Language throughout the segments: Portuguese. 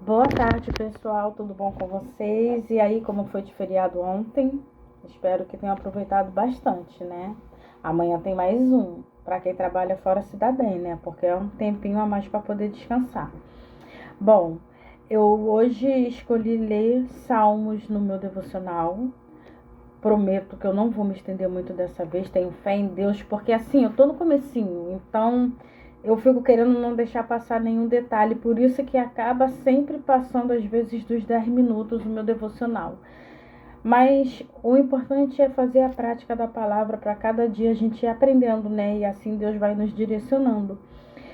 Boa tarde, pessoal. Tudo bom com vocês? E aí, como foi de feriado ontem? Espero que tenham aproveitado bastante, né? Amanhã tem mais um. Para quem trabalha fora se dá bem, né? Porque é um tempinho a mais para poder descansar. Bom, eu hoje escolhi ler Salmos no meu devocional. Prometo que eu não vou me estender muito dessa vez. Tenho fé em Deus, porque assim, eu tô no comecinho, então eu fico querendo não deixar passar nenhum detalhe, por isso que acaba sempre passando às vezes dos 10 minutos o meu devocional. Mas o importante é fazer a prática da palavra para cada dia a gente ir aprendendo, né? E assim Deus vai nos direcionando.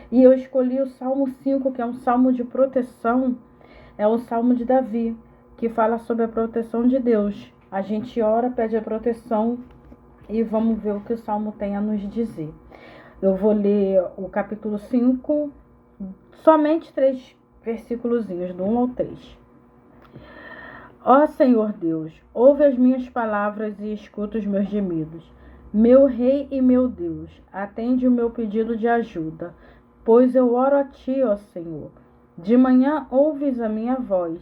E eu escolhi o Salmo 5, que é um salmo de proteção, é o Salmo de Davi, que fala sobre a proteção de Deus. A gente ora, pede a proteção e vamos ver o que o Salmo tem a nos dizer. Eu vou ler o capítulo 5, somente 3 versículos, do 1 ao 3. Ó Senhor Deus, ouve as minhas palavras e escuta os meus gemidos. Meu Rei e meu Deus, atende o meu pedido de ajuda, pois eu oro a Ti, ó Senhor. De manhã ouves a minha voz.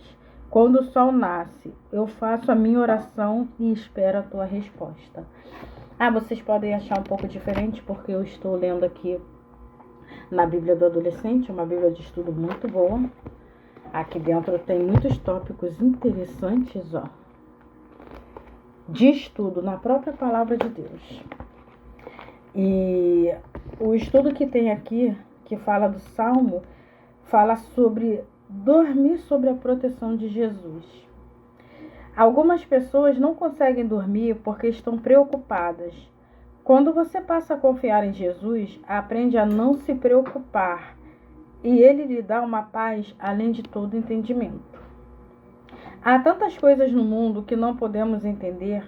Quando o sol nasce, eu faço a minha oração e espero a Tua resposta. Vocês podem achar um pouco diferente, porque eu estou lendo aqui na Bíblia do Adolescente, uma Bíblia de estudo muito boa. Aqui dentro tem muitos tópicos interessantes, de estudo na própria Palavra de Deus. E o estudo que tem aqui, que fala do Salmo, fala sobre dormir sobre a proteção de Jesus. Algumas pessoas não conseguem dormir porque estão preocupadas. Quando você passa a confiar em Jesus, aprende a não se preocupar e Ele lhe dá uma paz além de todo entendimento. Há tantas coisas no mundo que não podemos entender.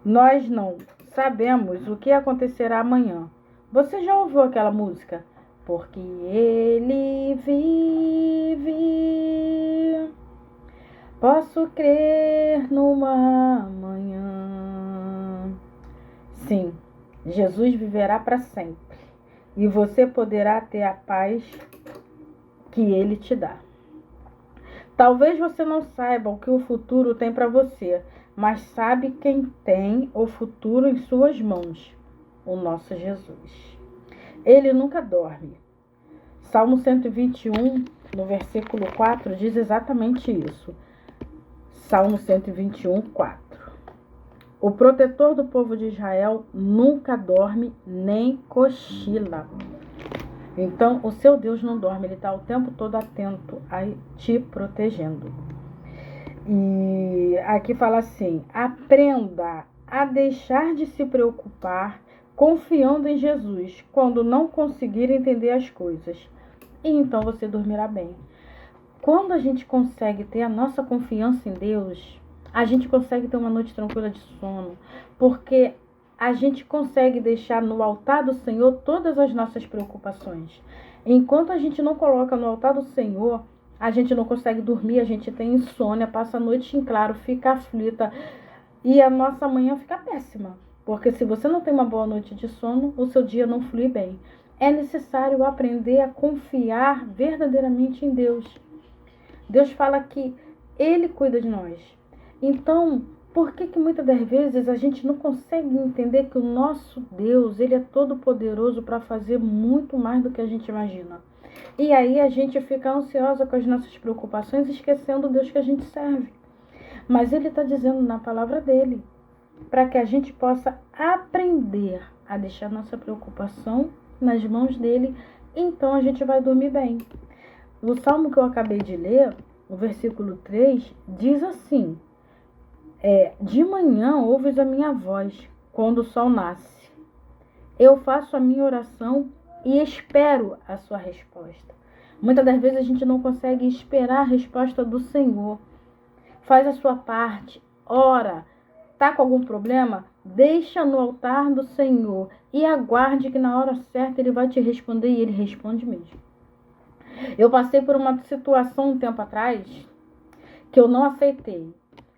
Nós não sabemos o que acontecerá amanhã. Você já ouviu aquela música? Porque Ele vive, posso crer numa manhã. Sim, Jesus viverá para sempre e você poderá ter a paz que Ele te dá. Talvez você não saiba o que o futuro tem para você, mas sabe quem tem o futuro em suas mãos? O nosso Jesus. Ele nunca dorme. Salmo 121, no versículo 4, diz exatamente isso. Salmo 121, 4. O protetor do povo de Israel nunca dorme nem cochila. Então, o seu Deus não dorme, Ele está o tempo todo atento a te protegendo. E aqui fala assim: aprenda a deixar de se preocupar confiando em Jesus quando não conseguir entender as coisas. E então você dormirá bem. Quando a gente consegue ter a nossa confiança em Deus, a gente consegue ter uma noite tranquila de sono, porque a gente consegue deixar no altar do Senhor todas as nossas preocupações. Enquanto a gente não coloca no altar do Senhor, a gente não consegue dormir, a gente tem insônia, passa a noite em claro, fica aflita e a nossa manhã fica péssima. Porque se você não tem uma boa noite de sono, o seu dia não flui bem. É necessário aprender a confiar verdadeiramente em Deus. Deus fala que Ele cuida de nós. Então, por que muitas das vezes a gente não consegue entender que o nosso Deus, Ele é todo poderoso para fazer muito mais do que a gente imagina? E aí a gente fica ansiosa com as nossas preocupações, esquecendo o Deus que a gente serve. Mas Ele está dizendo na palavra dEle, para que a gente possa aprender a deixar nossa preocupação nas mãos dEle, então a gente vai dormir bem. O salmo que eu acabei de ler, o versículo 3, diz assim: de manhã ouves a minha voz quando o sol nasce. Eu faço a minha oração e espero a sua resposta. Muitas das vezes a gente não consegue esperar a resposta do Senhor. Faz a sua parte, ora. Está com algum problema? Deixa no altar do Senhor e aguarde que na hora certa Ele vai te responder, e Ele responde mesmo. Eu passei por uma situação um tempo atrás que eu não aceitei.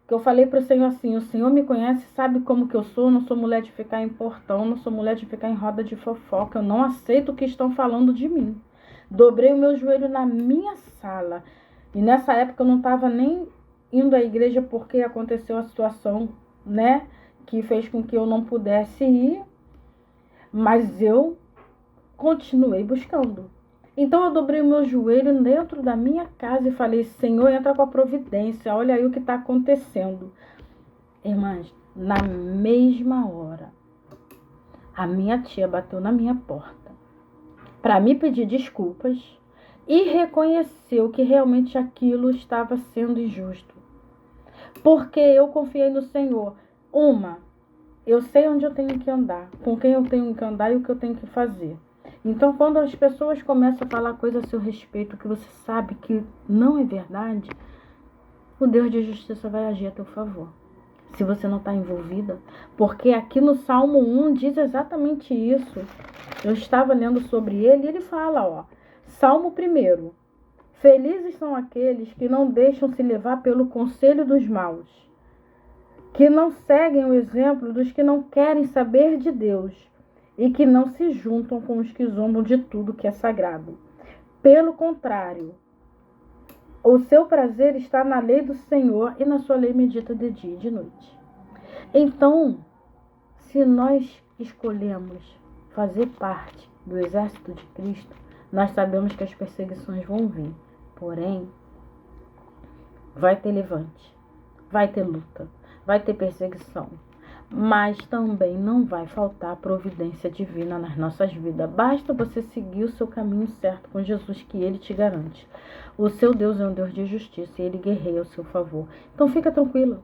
Que eu falei para o Senhor assim: o Senhor me conhece, sabe como que eu sou, não sou mulher de ficar em portão, não sou mulher de ficar em roda de fofoca, eu não aceito o que estão falando de mim. Dobrei o meu joelho na minha sala E nessa época eu não estava nem indo à igreja porque aconteceu a situação, né? Que fez com que eu não pudesse ir. Mas eu continuei buscando. Então eu dobrei o meu joelho dentro da minha casa e falei: Senhor, entra com a providência, olha aí o que está acontecendo. Irmãs, na mesma hora, a minha tia bateu na minha porta para me pedir desculpas e reconheceu que realmente aquilo estava sendo injusto. Porque eu confiei no Senhor. Eu sei onde eu tenho que andar, com quem eu tenho que andar e o que eu tenho que fazer. Então, quando as pessoas começam a falar coisas a seu respeito que você sabe que não é verdade, o Deus de justiça vai agir a teu favor. Se você não está envolvida, porque aqui no Salmo 1 diz exatamente isso. Eu estava lendo sobre ele e ele fala, ó, Salmo 1: Felizes são aqueles que não deixam se levar pelo conselho dos maus, que não seguem o exemplo dos que não querem saber de Deus e que não se juntam com os que zombam de tudo que é sagrado. Pelo contrário, o seu prazer está na lei do Senhor e na sua lei medita de dia e de noite. Então, se nós escolhemos fazer parte do exército de Cristo, nós sabemos que as perseguições vão vir. Porém, vai ter levante, vai ter luta, vai ter perseguição. Mas também não vai faltar providência divina nas nossas vidas. Basta você seguir o seu caminho certo com Jesus, que Ele te garante. O seu Deus é um Deus de justiça e Ele guerreia ao seu favor. Então fica tranquilo.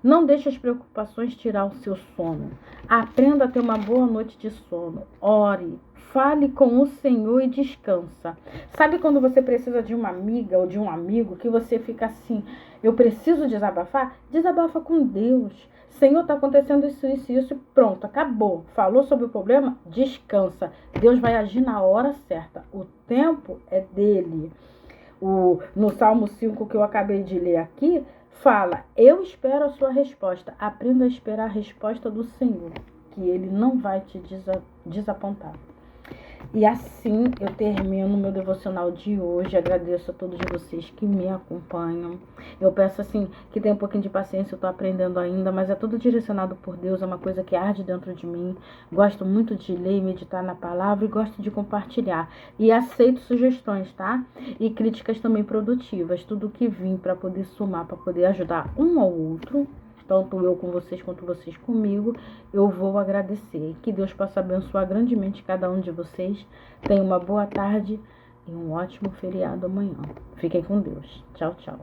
Não deixe as preocupações tirar o seu sono. Aprenda a ter uma boa noite de sono. Ore, fale com o Senhor e descansa. Sabe quando você precisa de uma amiga ou de um amigo que você fica assim, eu preciso desabafar? Desabafa com Deus. Senhor, está acontecendo isso, isso, isso, pronto, acabou. Falou sobre o problema? Descansa. Deus vai agir na hora certa. O tempo é dele. No Salmo 5 que eu acabei de ler aqui, fala, eu espero a sua resposta. Aprenda a esperar a resposta do Senhor, que Ele não vai te desapontar. E assim eu termino meu devocional de hoje. Agradeço a todos vocês que me acompanham. Eu peço assim que tenha um pouquinho de paciência, eu estou aprendendo ainda, mas é tudo direcionado por Deus, é uma coisa que arde dentro de mim. Gosto muito de ler e meditar na palavra e gosto de compartilhar. E aceito sugestões, tá? E críticas também produtivas, tudo que vim para poder somar, para poder ajudar um ao outro. Tanto eu com vocês quanto vocês comigo, eu vou agradecer. Que Deus possa abençoar grandemente cada um de vocês. Tenha uma boa tarde e um ótimo feriado amanhã. Fiquem com Deus. Tchau, tchau.